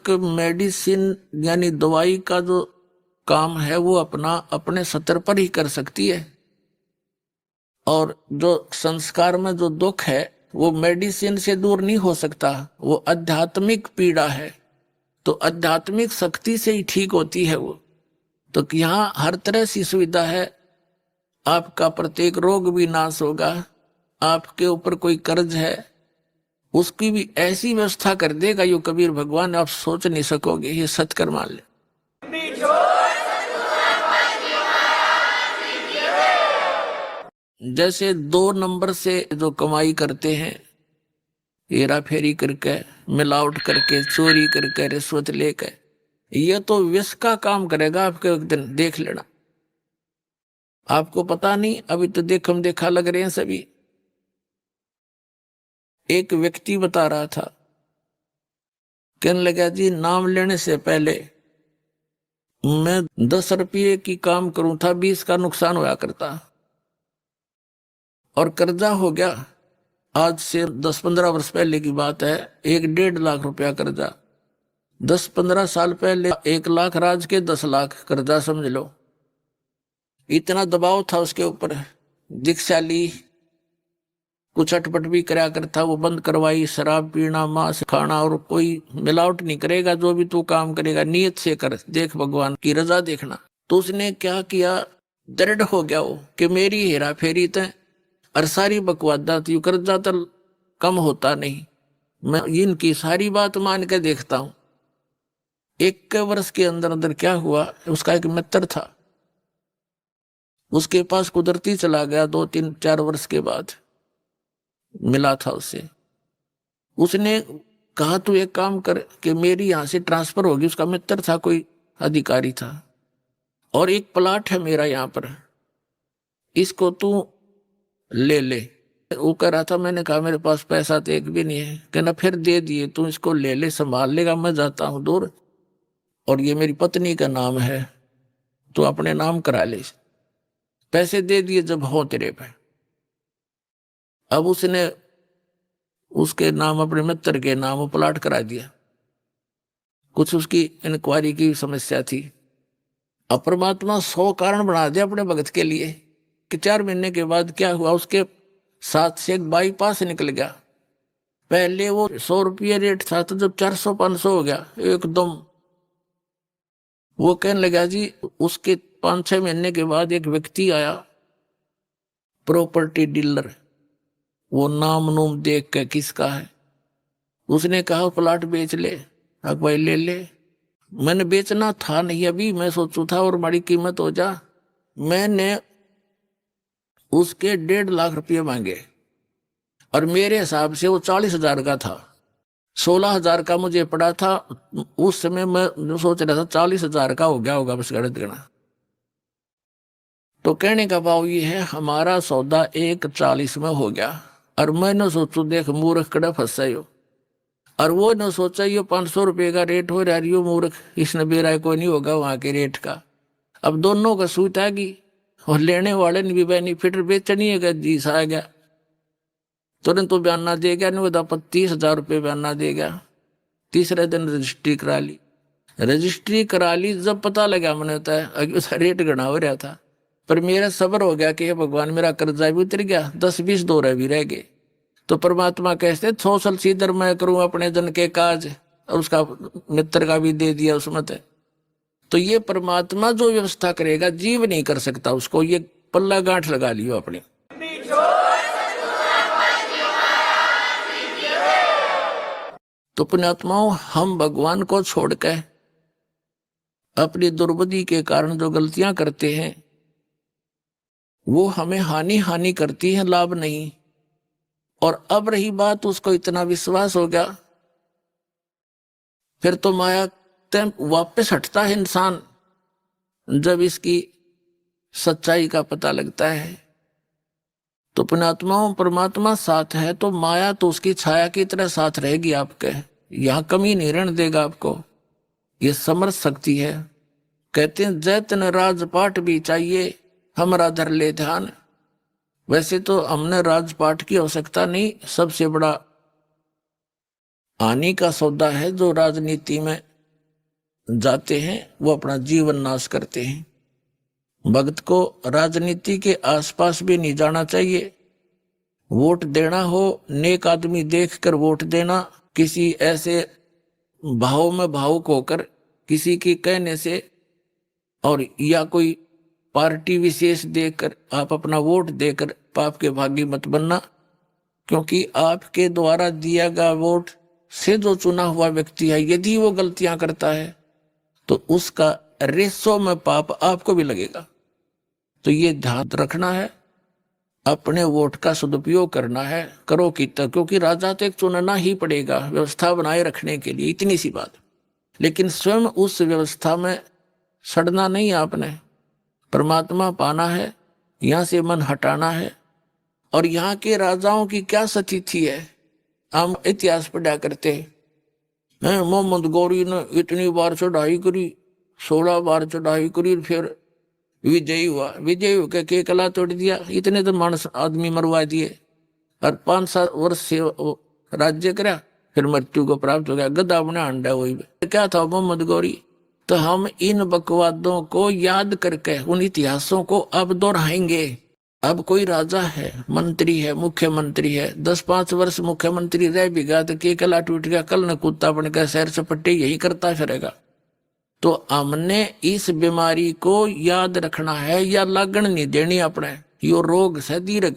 एक मेडिसिन यानी दवाई का जो काम है वो अपना अपने स्तर पर ही कर सकती है, और जो संस्कार में जो दुख है वो मेडिसिन से दूर नहीं हो सकता, वो आध्यात्मिक पीड़ा है, तो आध्यात्मिक शक्ति से ही ठीक होती है वो। तो यहाँ हर तरह से सुविधा है, आपका प्रत्येक रोग भी नाश होगा, आपके ऊपर कोई कर्ज है उसकी भी ऐसी व्यवस्था कर देगा यो कबीर भगवान, आप सोच नहीं सकोगे, ये सत्कर मान ले। जैसे 2 नंबर से जो कमाई करते हैं, हेरा फेरी करके, मिलावट करके, चोरी करके, रिश्वत लेकर, ये तो विष का काम करेगा आपके, एक दिन देख लेना। आपको पता नहीं, अभी तो देखम देखा लग रहे हैं सभी। एक व्यक्ति बता रहा था, कहने लगा जी नाम लेने से पहले मैं 10 रुपये की काम करूं था, 20 का नुकसान होया करता, और कर्जा हो गया। आज से 10-15 वर्ष पहले की बात है, 1-1.5 लाख रुपया कर्जा। 10-15 साल पहले 1 लाख राज के 10 लाख कर्जा, समझ लो। इतना दबाव था उसके ऊपर, दीक्षा ली, कुछ अटपट भी कराया करता, वो बंद करवाई, शराब पीना, मांस खाना, और कोई मिलावट नहीं करेगा, जो भी तू काम करेगा नियत से कर, देख भगवान की रजा देखना। तो उसने क्या किया, दृढ़ हो गया वो कि मेरी हेरा फेरी तय और सारी बकवादा थी, कर्जा तो कम होता नहीं, मैं इनकी सारी बात मान के देखता हूं। 1 वर्ष के अंदर अंदर क्या हुआ, उसका एक मित्र था, उसके पास कुदरती चला गया, 2-3-4 वर्ष के बाद मिला था उससे। उसने कहा तू एक काम कर कि मेरी यहां से ट्रांसफर होगी, उसका मित्र था, कोई अधिकारी था, और एक प्लाट है मेरा यहाँ पर, इसको तू ले ले। वो कह रहा था, मैंने कहा मेरे पास पैसा तो एक भी नहीं है। कहना फिर दे दिए, तू इसको ले ले, संभाल लेगा, मैं जाता हूं दूर, और ये मेरी पत्नी का नाम है, तू अपने नाम करा ले। पैसे दे दिए जब हो तेरे पे। अब उसने उसके नाम, अपने मित्र के नाम प्लाट करा दिया। कुछ उसकी इंक्वायरी की समस्या थी, अब परमात्मा 100 कारण बना दिया अपने भगत के लिए कि 4 महीने के बाद क्या हुआ, उसके साथ से एक बाईपास निकल गया। पहले वो 100 रुपये रेट था, तो जब 400-500 हो गया एकदम, वो कहने लगा जी। उसके 5-6 महीने के बाद एक व्यक्ति आया, प्रॉपर्टी डीलर, वो नाम नूम देख के किसका है, उसने कहा प्लाट बेच ले। अब भाई ले ले, मैंने बेचना था नहीं अभी, मैं सोचू था और बड़ी कीमत हो जा। मैंने उसके 1.5 लाख रुपये मांगे, और मेरे हिसाब से वो 40,000 का था, 16,000 का मुझे पड़ा था उस समय। मैं जो सोच रहा था 40,000 का हो गया होगा, बस गणित गणा। तो कहने का भाव ये है, हमारा सौदा 1.40 में हो गया, और मैंने सोचू देख मूर्ख कड़ा फंसा हो, और वो न सोचा ये 500 रुपये का रेट हो रहा, यो मूर्ख, इसने बेरा कोई नहीं होगा वहां के रेट का। अब दोनों का सूत आ गई, और लेने वाले ने भी बेनिफिट, बेचनी है जीस आ गया, तुरंत तो बयाना दे गया, नहीं होता 30,000 रुपये बयाना दे गया। तीसरे दिन रजिस्ट्री करा ली। रजिस्ट्री करा ली, जब पता लगा मैंने होता है उसका रेट गणा हो रहा था, पर मेरा सब्र हो गया कि भगवान मेरा कर्जा भी उतर गया, 10-20 दौरे भी रह गए। तो परमात्मा कहते 100 साल सीधर मैं करूं अपने जन के काज, और उसका मित्र का भी दे दिया उसमें। तो ये परमात्मा जो व्यवस्था करेगा, जीव नहीं कर सकता उसको, ये पल्ला गांठ लगा लियो अपनी। तो पुण्यात्माओं, हम भगवान को छोड़कर अपनी दुर्बुद्धि के कारण जो गलतियां करते हैं, वो हमें हानि हानि करती है, लाभ नहीं। और अब रही बात, उसको इतना विश्वास हो गया, फिर तो माया वापस हटता है इंसान जब इसकी सच्चाई का पता लगता है। तो पुण्यात्माओं, परमात्मा साथ है तो माया तो उसकी छाया की तरह साथ रहेगी आपके, यहां कमी नहीं रहने देगा आपको, ये समर्थ शक्ति है। कहते हैं जैतन राजपाट भी चाहिए, हमारा धर ले ध्यान। वैसे तो हमने राजपाट की आवश्यकता नहीं, सबसे बड़ा हानि का सौदा है जो राजनीति में जाते हैं वो अपना जीवन नाश करते हैं। भक्त को राजनीति के आसपास भी नहीं जाना चाहिए। वोट देना हो, नेक आदमी देखकर वोट देना, किसी ऐसे भाव में भावुक होकर किसी के कहने से और या कोई पार्टी विशेष देखकर आप अपना वोट देकर पाप के भागी मत बनना, क्योंकि आपके द्वारा दिया गया वोट से जो चुना हुआ व्यक्ति है, यदि वो गलतियां करता है तो उसका रेसो में पाप आपको भी लगेगा। तो ये ध्यान रखना है, अपने वोट का सदुपयोग करना है, करो कितना, क्योंकि राजा तो एक चुनना ही पड़ेगा व्यवस्था बनाए रखने के लिए, इतनी सी बात। लेकिन स्वयं उस व्यवस्था में सड़ना नहीं, आपने परमात्मा पाना है, यहाँ से मन हटाना है। और यहाँ के राजाओं की क्या स्थिति है, हम इतिहास पढ़ा करते हैं। मोहम्मद गौरी ने इतनी बार चढ़ाई करी, 16 बार चढ़ाई करी, फिर विजयी हुआ, विजयी होकर के कला तोड़ दिया, इतने तो मानस आदमी मरवा दिए और 5-7 वर्ष से राज्य करा, फिर मृत्यु को प्राप्त हो गया, गधा बना अंडा। वही क्या था मोहम्मद गौरी। तो हम इन बकवादों को याद करके उन इतिहासों को अब दोहराएंगे। अब कोई राजा है, मंत्री है, मुख्यमंत्री है, 10-5 वर्ष मुख्यमंत्री रह भी गया तो के कला टूट गया, कल न कुत्ता बन गया, सैर सपट्टे यही करता फिरेगा। तो हमने इस बीमारी को याद रखना है या लागण नहीं देनी अपने। यो रोग से दीर्घ